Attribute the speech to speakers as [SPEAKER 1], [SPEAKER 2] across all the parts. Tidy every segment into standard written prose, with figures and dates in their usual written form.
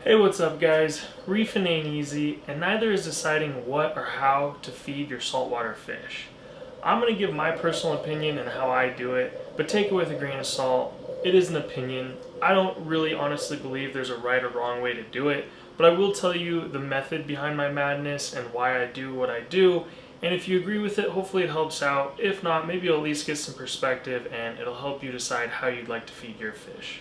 [SPEAKER 1] Hey, what's up guys? Reefing ain't easy, and neither is deciding what or how to feed your saltwater fish. I'm going to give my personal opinion and how I do it, but take it with a grain of salt. It is an opinion. I don't really honestly believe there's a right or wrong way to do it, but I will tell you the method behind my madness and why I do what I do, and if you agree with it, hopefully it helps out. If not, maybe you'll at least get some perspective and it'll help you decide how you'd like to feed your fish.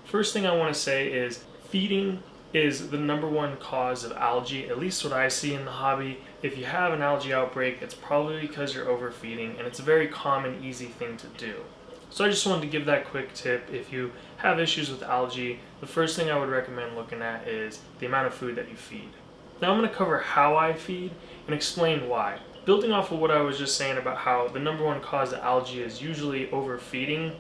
[SPEAKER 1] First thing I want to say is feeding is the #1 cause of algae, at least what I see in the hobby. If you have an algae outbreak, it's probably because you're overfeeding, and it's a very common, easy thing to do. So I just wanted to give that quick tip. If you have issues with algae, the first thing I would recommend looking at is the amount of food that you feed. Now I'm going to cover how I feed and explain why. Building off of what I was just saying about how the #1 cause of algae is usually overfeeding,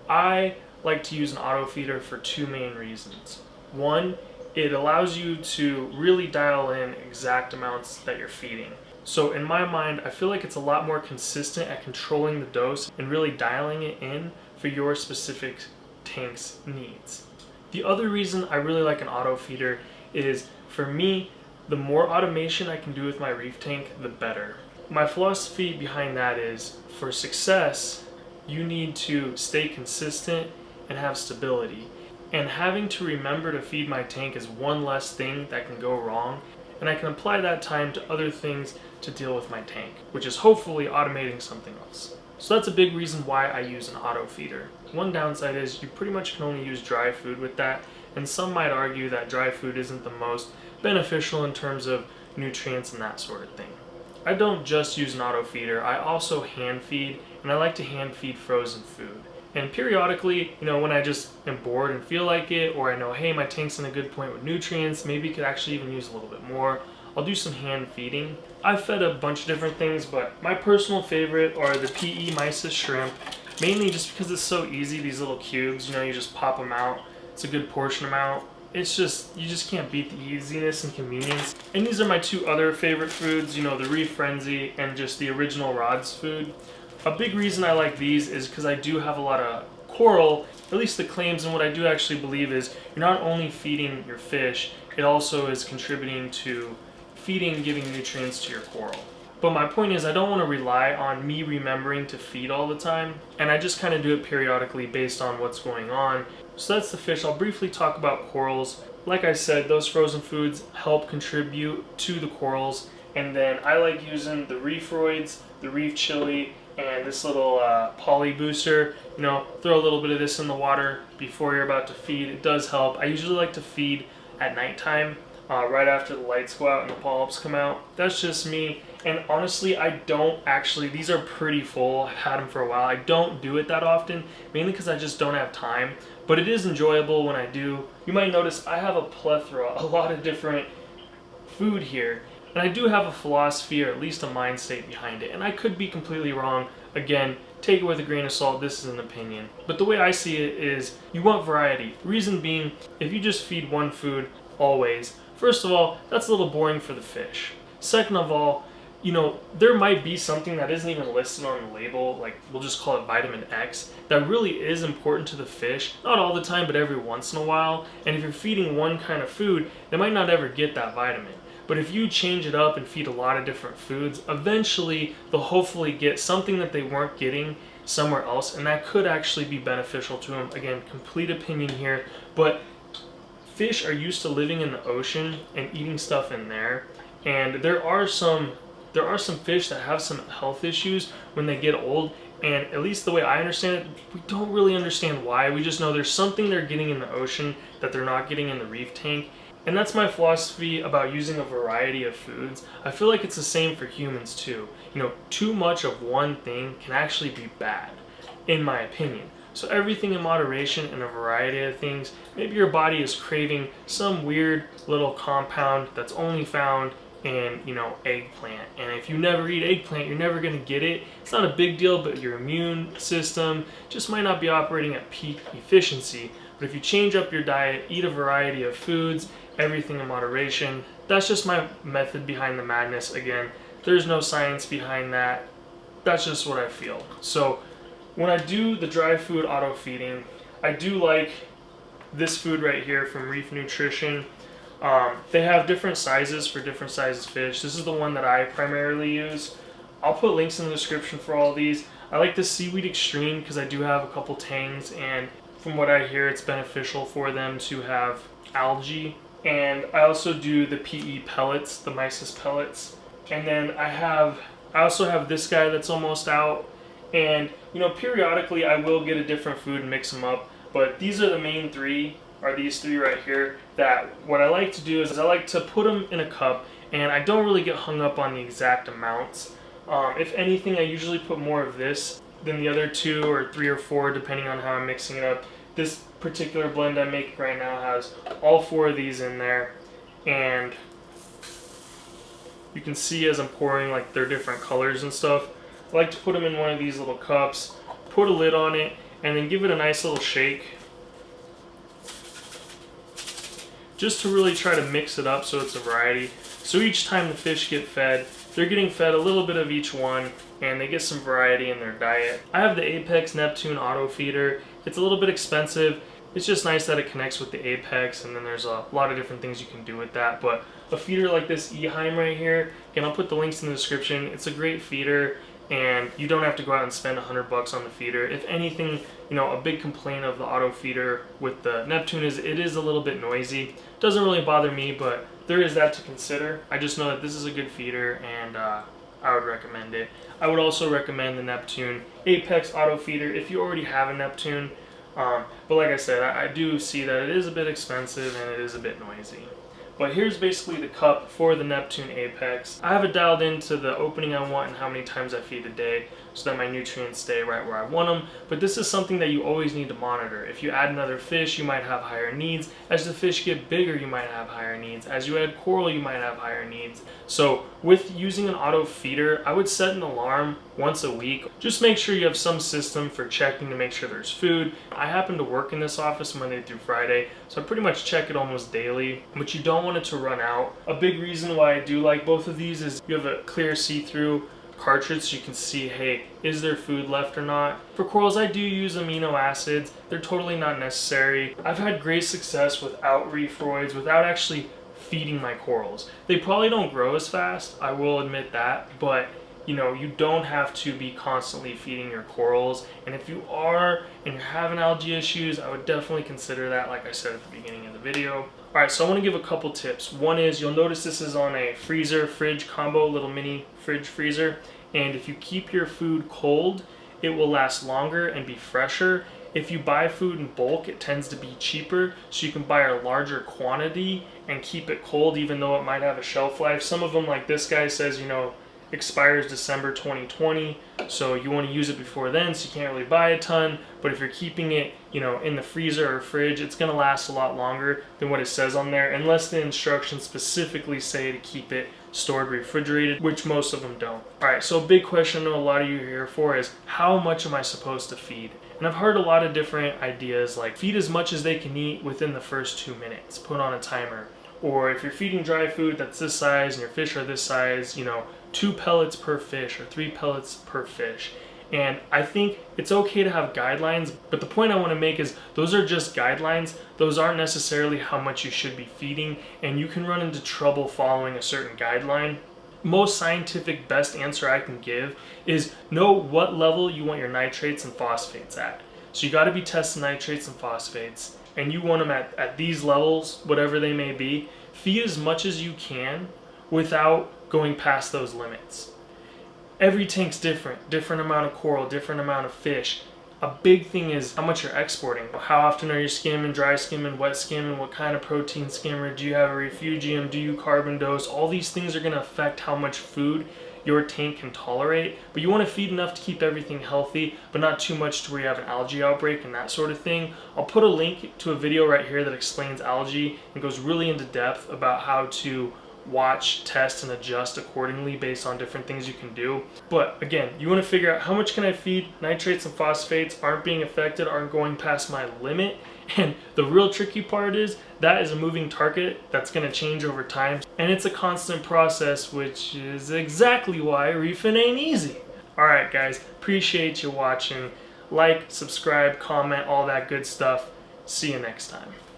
[SPEAKER 1] I like to use an auto feeder for two main reasons. One, it allows you to really dial in exact amounts that you're feeding. So in my mind, I feel like it's a lot more consistent at controlling the dose and really dialing it in for your specific tank's needs. The other reason I really like an auto feeder is, for me, the more automation I can do with my reef tank, the better. My philosophy behind that is, for success, you need to stay consistent and have stability. And having to remember to feed my tank is one less thing that can go wrong, and I can apply that time to other things to deal with my tank, which is hopefully automating something else. So that's a big reason why I use an auto feeder. One downside is you pretty much can only use dry food with that, and some might argue that dry food isn't the most beneficial in terms of nutrients and that sort of thing. I don't just use an auto feeder, I also hand feed, and I like to hand feed frozen food. And periodically, when I just am bored and feel like it, or I know, hey, my tank's in a good point with nutrients, maybe it could actually even use a little bit more, I'll do some hand feeding. I've fed a bunch of different things, but my personal favorite are the PE Mysis shrimp, mainly just because it's so easy, these little cubes, you just pop them out. It's a good portion amount. It's just, you just can't beat the easiness and convenience. And these are my two other favorite foods, the Reef Frenzy and just the original rods food. A big reason I like these is because I do have a lot of coral, at least the claims, and what I do actually believe is you're not only feeding your fish, it also is contributing to feeding and giving nutrients to your coral. But my point is, I don't want to rely on me remembering to feed all the time, and I just kind of do it periodically based on what's going on. So that's the fish. I'll briefly talk about corals. Like I said, those frozen foods help contribute to the corals, and then I like using the Reef Roids, the Reef Chilli, and this little poly booster. Throw a little bit of this in the water before you're about to feed. It does help. I usually like to feed at nighttime, right after the lights go out and the polyps come out. That's just me. And honestly, I don't actually, these are pretty full. I've had them for a while. I don't do it that often, mainly because I just don't have time. But it is enjoyable when I do. You might notice I have a plethora, a lot of different food here. And I do have a philosophy, or at least a mind state behind it. And I could be completely wrong. Again, take it with a grain of salt. This is an opinion. But the way I see it is, you want variety. Reason being, if you just feed one food always, first of all, that's a little boring for the fish. Second of all, there might be something that isn't even listed on the label, like we'll just call it vitamin X, that really is important to the fish. Not all the time, but every once in a while. And if you're feeding one kind of food, they might not ever get that vitamin. But if you change it up and feed a lot of different foods, eventually they'll hopefully get something that they weren't getting somewhere else, and that could actually be beneficial to them. Again, complete opinion here, but fish are used to living in the ocean and eating stuff in there, and there are some fish that have some health issues when they get old, and at least the way I understand it, we don't really understand why. We just know there's something they're getting in the ocean that they're not getting in the reef tank. And that's my philosophy about using a variety of foods. I feel like it's the same for humans too. Too much of one thing can actually be bad, in my opinion. So everything in moderation and a variety of things. Maybe your body is craving some weird little compound that's only found in, eggplant. And if you never eat eggplant, you're never gonna get it. It's not a big deal, but your immune system just might not be operating at peak efficiency. But if you change up your diet, eat a variety of foods, everything in moderation, that's just my method behind the madness. Again, there's no science behind that. That's just what I feel. So when I do the dry food auto feeding, I do like this food right here from Reef Nutrition. They have different sizes for different sizes fish. This is the one that I primarily use. I'll put links in the description for all these. I like the Seaweed Extreme because I do have a couple tangs, and from what I hear, it's beneficial for them to have algae. And I also do the PE pellets, the Mysis Pellets. And then I also have this guy that's almost out. And you know, periodically I will get a different food and mix them up. But these are the main three, are these three right here, that what I like to do is I like to put them in a cup, and I don't really get hung up on the exact amounts. If anything, I usually put more of this than the other 2 or 3 or 4, depending on how I'm mixing it up. This particular blend I'm making right now has all 4 of these in there, and you can see as I'm pouring, like, they're different colors and stuff. I like to put them in one of these little cups, put a lid on it, and then give it a nice little shake, just to really try to mix it up so it's a variety. So each time the fish get fed, they're getting fed a little bit of each one, and they get some variety in their diet. I have the Apex Neptune auto feeder. It's a little bit expensive. It's just nice that it connects with the Apex, and then there's a lot of different things you can do with that. But a feeder like this Eheim right here, again, I'll put the links in the description. It's a great feeder, and you don't have to go out and spend $100 on the feeder. If anything, you know, a big complaint of the auto feeder with the Neptune is it is a little bit noisy. Doesn't really bother me, but there is that to consider. I just know that this is a good feeder, and I would recommend it. I would also recommend the Neptune Apex auto feeder if you already have a Neptune. But like I said, I do see that it is a bit expensive and it is a bit noisy. But here's basically the cup for the Neptune Apex. I have it dialed into the opening I want and how many times I feed a day so that my nutrients stay right where I want them. But this is something that you always need to monitor. If you add another fish, you might have higher needs. As the fish get bigger, you might have higher needs. As you add coral, you might have higher needs. So with using an auto feeder, I would set an alarm once a week. Just make sure you have some system for checking to make sure there's food. I happen to work in this office Monday through Friday, so I pretty much check it almost daily, but you don't want it to run out. A big reason why I do like both of these is you have a clear see-through cartridge so you can see, hey, is there food left or not? For corals, I do use amino acids. They're totally not necessary. I've had great success without Reef Roids, without actually feeding my corals. They probably don't grow as fast, I will admit that, but you know, you don't have to be constantly feeding your corals. And if you are and you're having algae issues, I would definitely consider that, like I said at the beginning of the video. Alright, so I want to give a couple tips. One is, you'll notice this is on a freezer-fridge combo, little mini fridge freezer. And if you keep your food cold, it will last longer and be fresher. If you buy food in bulk, it tends to be cheaper, so you can buy a larger quantity and keep it cold even though it might have a shelf life. Some of them, like this guy says, you know, expires December 2020, so you want to use it before then, so you can't really buy a ton. But if you're keeping it, you know, in the freezer or fridge, it's going to last a lot longer than what it says on there, unless the instructions specifically say to keep it stored refrigerated, which most of them don't. Alright, so a big question I know a lot of you are here for is, how much am I supposed to feed? And I've heard a lot of different ideas, like feed as much as they can eat within the first 2 minutes, put on a timer. Or if you're feeding dry food that's this size and your fish are this size, you know, 2 pellets per fish or 3 pellets per fish. And I think it's okay to have guidelines, but the point I want to make is those are just guidelines. Those aren't necessarily how much you should be feeding, and you can run into trouble following a certain guideline. Most scientific best answer I can give is know what level you want your nitrates and phosphates at. So you got to be testing nitrates and phosphates, and you want them at these levels, whatever they may be. Feed as much as you can without going past those limits. Every tank's different amount of coral, different amount of fish. A big thing is how much you're exporting. How often are you skimming, dry skimming, wet skimming, what kind of protein skimmer, do you have a refugium, do you carbon dose? All these things are going to affect how much food your tank can tolerate, but you want to feed enough to keep everything healthy, but not too much to where you have an algae outbreak and that sort of thing. I'll put a link to a video right here that explains algae and goes really into depth about how to watch, test, and adjust accordingly based on different things you can do. But again, you want to figure out how much can I feed. Nitrates and phosphates aren't being affected, aren't going past my limit. And the real tricky part is that is a moving target that's going to change over time, and it's a constant process, which is exactly why reefing ain't easy. Alright guys, appreciate you watching. Like, subscribe, comment, all that good stuff. See you next time.